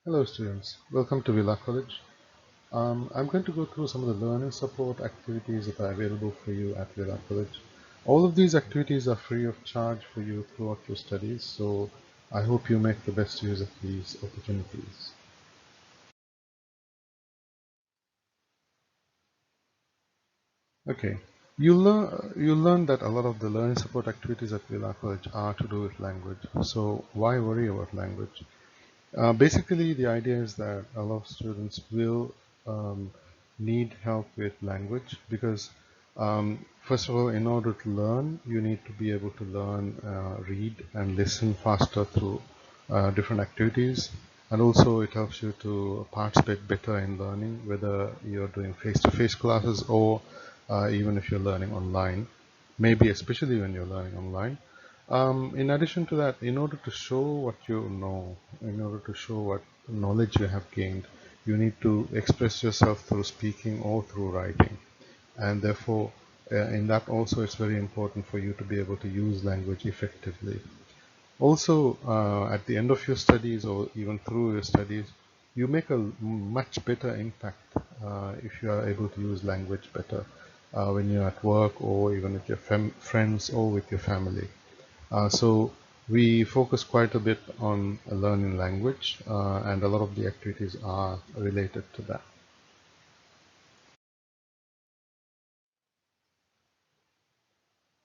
Hello students, welcome to Villa College. I'm going to go through some of the learning support activities that are available for you at Villa College. All of these activities are free of charge for you throughout your studies, so I hope you make the best use of these opportunities. Okay, you'll learn that a lot of the learning support activities at Villa College are to do with language, so why worry about language? Basically, the idea is that a lot of students will need help with language because, first of all, in order to learn, you need to be able to learn, read, and listen faster through different activities. And also, it helps you to participate better in learning, whether you're doing face-to-face classes or even if you're learning online, maybe especially when you're learning online. In addition to that, in order to show what you know, in order to show what knowledge you have gained, you need to express yourself through speaking or through writing. And therefore, in that also, it's very important for you to be able to use language effectively. Also, at the end of your studies or even through your studies, you make a much better impact if you are able to use language better when you're at work or even with your friends or with your family. So we focus quite a bit on learning language, and a lot of the activities are related to that.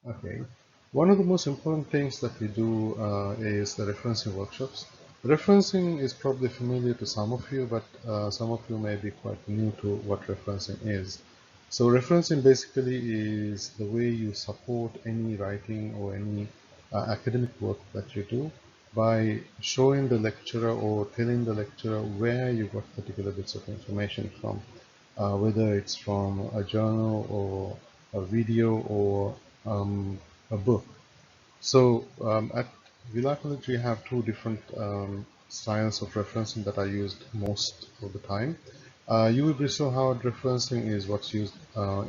Okay. One of the most important things that we do is the referencing workshops. Referencing is probably familiar to some of you, but some of you may be quite new to what referencing is. So referencing basically is the way you support any writing or any academic work that you do by showing the lecturer or telling the lecturer where you got particular bits of information from, whether it's from a journal or a video or a book. So at Villa College we have two different styles of referencing that are used most of the time. UV Bristol Howard referencing is what's used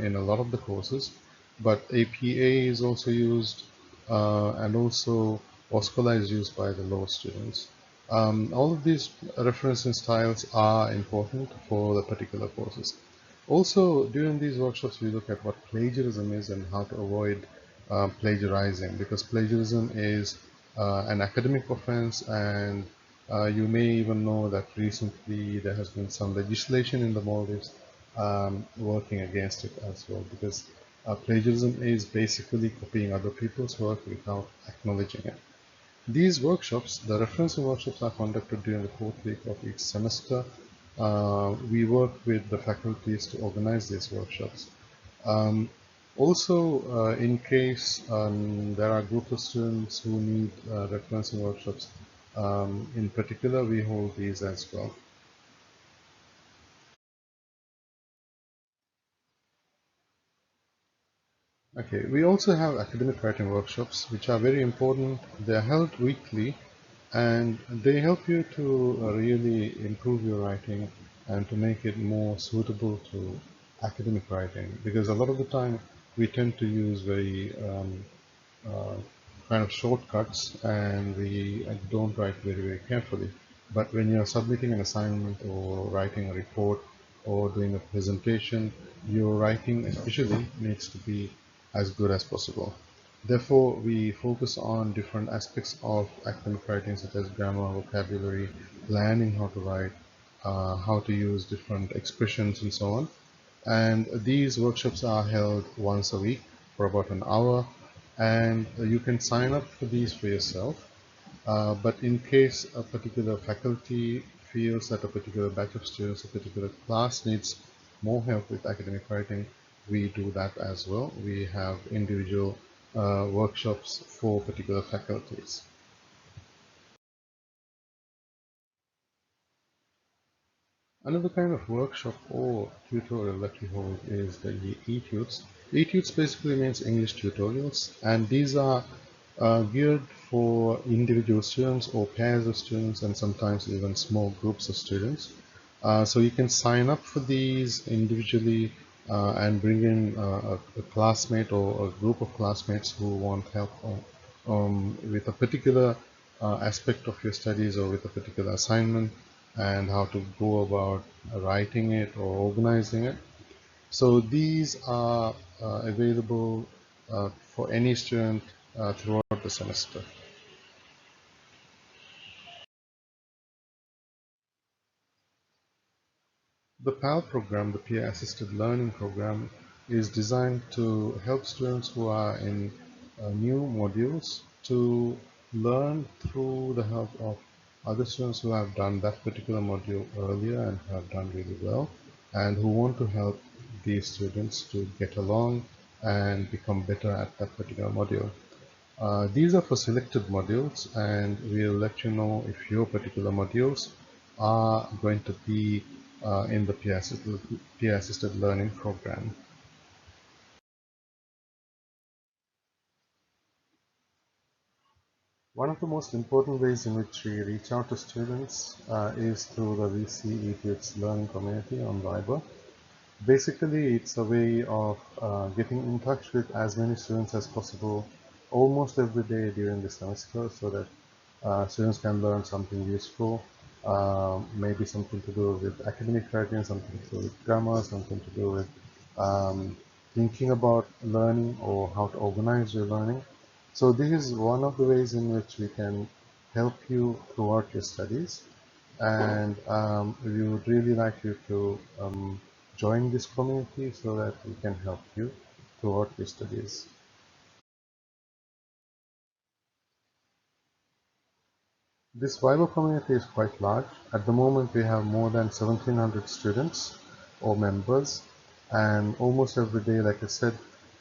in a lot of the courses, but APA is also used, and also OSCOLA is used by the law students. All of these referencing styles are important for the particular courses. Also, during these workshops, we look at what plagiarism is and how to avoid plagiarizing, because plagiarism is an academic offense, and you may even know that recently there has been some legislation in the Maldives working against it as well, because plagiarism is basically copying other people's work without acknowledging it. These workshops, the referencing workshops, are conducted during the fourth week of each semester. We work with the faculties to organize these workshops. Um, Also, in case there are groups of students who need referencing workshops, in particular, we hold these as well. Okay, we also have academic writing workshops, which are very important. They are held weekly, and they help you to really improve your writing and to make it more suitable to academic writing. Because a lot of the time, we tend to use very uh, kind of shortcuts, and we don't write very carefully. But when you're submitting an assignment or writing a report or doing a presentation, your writing especially needs to be as good as possible. Therefore, we focus on different aspects of academic writing, such as grammar, vocabulary, planning how to write, how to use different expressions, and so on. And these workshops are held once a week for about an hour, and you can sign up for these for yourself. But in case a particular faculty feels that a particular batch of students, a particular class needs more help with academic writing, we do that as well. We have individual workshops for particular faculties. Another kind of workshop or tutorial that we hold is the etudes. Etudes basically means English tutorials, and these are geared for individual students or pairs of students, and sometimes even small groups of students. So you can sign up for these individually and bring in a classmate or a group of classmates who want help with a particular aspect of your studies or with a particular assignment. and how to go about writing it or organizing it. So these are available for any student throughout the semester. The PAL program, the Peer Assisted Learning Program, is designed to help students who are in new modules to learn through the help of other students who have done that particular module earlier and have done really well, and who want to help these students to get along and become better at that particular module. These are for selected modules, and we'll let you know if your particular modules are going to be in the peer assisted learning program. One of the most important ways in which we reach out to students is through the VC Idiots Learning Community on Viber. Basically, it's a way of getting in touch with as many students as possible almost every day during the semester, so that students can learn something useful, maybe something to do with academic writing, something to do with grammar, something to do with thinking about learning or how to organize your learning. So this is one of the ways in which we can help you throughout your studies, and we would really like you to join this community so that we can help you throughout your studies. This Viber community is quite large. At the moment, we have more than 1,700 students or members, and almost every day, like I said,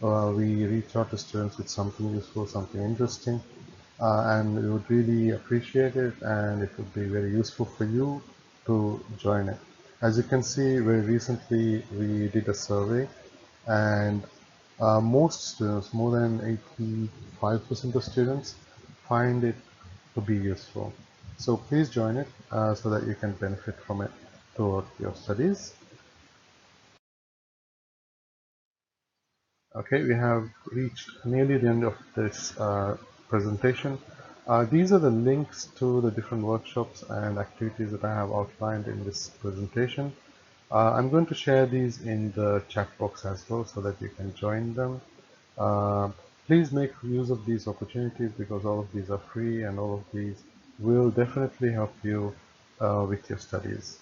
we reach out to students with something useful, something interesting, and we would really appreciate it, and it would be very useful for you to join it. As you can see, very recently we did a survey, and most students, more than 85% of students, find it to be useful. So please join it so that you can benefit from it throughout your studies. Okay, we have reached nearly the end of this presentation. These are the links to the different workshops and activities that I have outlined in this presentation. I'm going to share these in the chat box as well so that you can join them. Uh, Please make use of these opportunities because all of these are free, and all of these will definitely help you with your studies.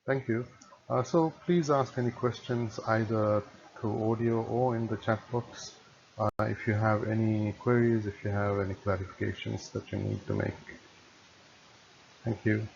Thank you. So please ask any questions either through audio or in the chat box if you have any queries, if you have any clarifications that you need to make. Thank you.